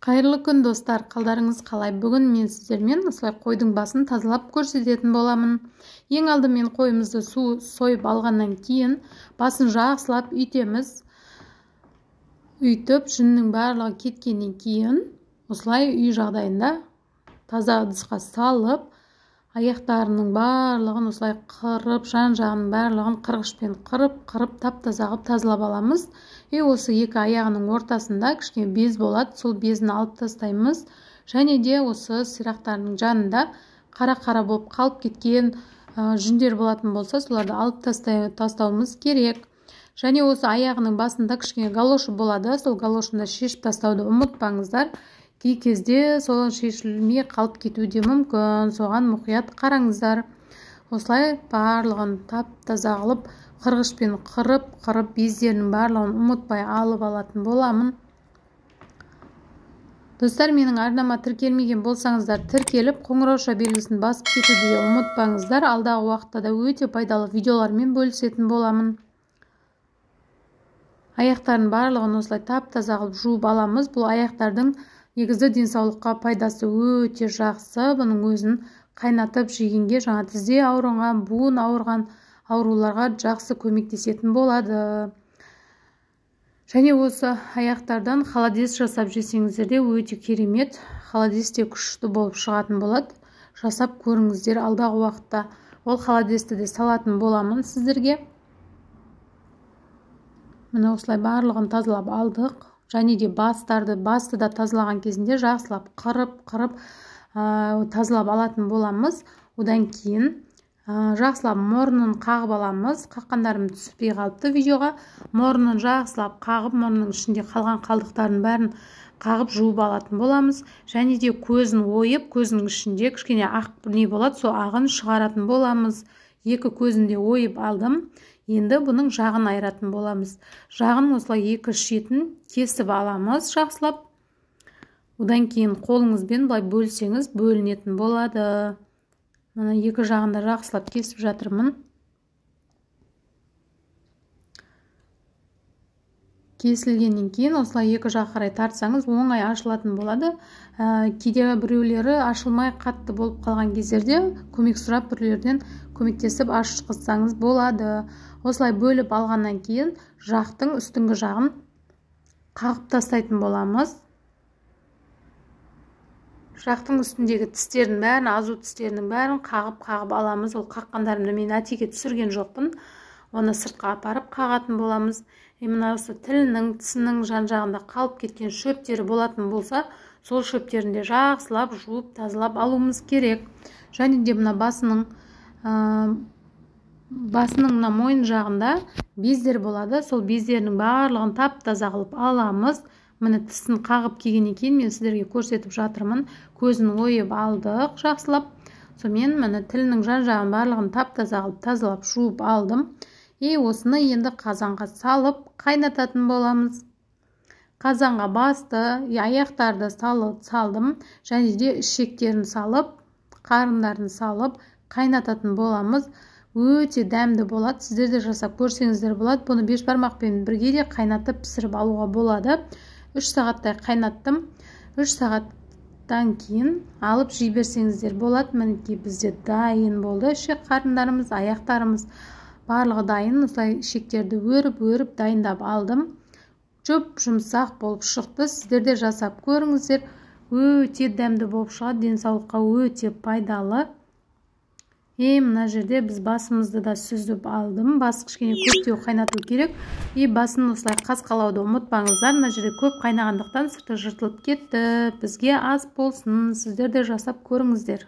Қайырлы күн достар, қалдарыңыз қалай? Бүгін мен сіздермен осылай қойдың басын тазалап көрсететін боламын. Ең алдымен қойымызды сойып алғаннан кейін басын жақсылап үйтеміз. Үйтіп, жүннің барлығы кеткеннен кейін осылай үй жағдайында таза ыдысқа салып, аяқтарының барлығын осылай қырып, жан-жағының барлығын қырғышпен қырып тап-таза қылып тазалап аламыз. Осы екі аяғының ортасында кішкене без болады, сол безін алып тастаймыз. Және де осы сирақтарының жанында қара-қара болып қалып кеткен жүндер болатын болса, соларды алып тастауымыз керек. Және осы аяғының басында кішкене галошы болады, сол галошында шешіп тастауды ұмытпаңыздар. Кей кезде сол шешілмей қалып кетуі мүмкін, соған мұқият қараңыздар. Осылай барлығын тап-таза қылып, қырғышпен қырып бездерінің барлығын ұмытпай алып алатын боламын. Достар, менің арнама тіркелмеген болсаңыздар, тіркеліп, қоңырауша белгісін басып кетуді ұмытпаңыздар. Алдағы уақытта да өте пайдалы видеолармен бөлісетін боламын. Аяқтардың барлығын осылай тап-таза қылып жуып аламыз. Бұл аяқтардың негізі денсаулыққа пайдасы өте жақсы. Бұның өзін қайнатып жегенге жаңа тізде ауырған, буын ауырған ауруларға жақсы көмектесетін болады. Және осы аяқтардан холодец жасап жесеңіздер де өте керемет. Холодец те күшті болып шығатын болады. Жасап көріңіздер, алдағы уақытта ол холодецті де салатын боламын сіздерге. Міне осылай барлығын тазалап алдық. Және де басты да тазалаған кезінде жақсылап қырып тазалап алатын боламыз. Одан кейін жақсылап мұрнын қағып аламыз. Қаққандарым түспей қалыпты видеоға. Мұрнын жақсылап қағып, мұрнның ішінде қалған қалдықтарын бәрін қағып жуып алатын боламыз. Және де көзін ойып, көзінің ішінде кішкене ақ не болады, сол ағын шығаратын боламыз. Екі көзінде ойып алдым. Енді бұның жағын айыратын боламыз. Жағын осылай екі шетін кесіп аламыз жақсылап. Одан кейін қолыңызбен былай бөлсеңіз бөлінетін болады. Мына екі жағында жақсылап кесіп жатырмын. Кесілгеннен кейін осылай екі жақ қарай тартсаңыз оңай ашылатын болады. Кейде біреулері ашылмай қатты болып қалған кездерде көмек сұрап біреулерден көмектесіп ашқызсаңыз болады. Осылай бөліп алғаннан кейін жақтың үстіңгі жағын қағып тастайтын боламыз. Жақтың үстіндегі тістердің бәрін, азу тістерінің бәрін қағып аламыз. Ол қаққандарымды мен әтеге түсірген жоқпын. Оны сыртқа апарып қағатын боламыз. Мына осы тілінің, тісінің жан-жағында қалып кеткен шөптері болатын болса, сол шөптерінде жақсылап жуып тазалап алуымыз керек. Және де мына басының мына мойын жағында бездер болады. Сол бездерінің барлығын тап-таза қылып аламыз. Міне тісін қағып келгеннен кейін мен сіздерге көрсетіп жатырмын. Көзін ойып алдық жақсылап. Сонымен міне тілінің жан-жағын барлығын тап-таза қылып тазалап жуып алдым. Осыны енді қазанға салып қайнататын боламыз. Қазанға басты, аяқтарды салдым. Және де ішектерін салып, қарындарын салып қайнататын боламыз. Өте дәмді болады. Сіздер де жасап көрсеңіздер болады. Бұны бешбармақпен бірге де қайнатып пісіріп алуға болады. 3 сағаттай қайнаттым. 3 сағаттан кейін алып жей берсеңіздер болады. Мінекей бізде дайын болды. Ішек қарындарымыз, аяқтарымыз барлығы дайын. Осылай ішектерді өріп дайындап алдым. Жұмсақ болып шықты. Сіздер де жасап көріңіздер. Өте дәмді болып шығады. Денсаулыққа өте пайдалы. Мына жерде біз басымызды да сүзіп алдым. Басы кішкене көптеу қайнату керек. Басын осылай қасқалауды ұмытпаңыздар. Мына жерде көп қайнағандықтан сырты жыртылып кетті. Бізге аз болсын. Сіздер де жасап көріңіздер.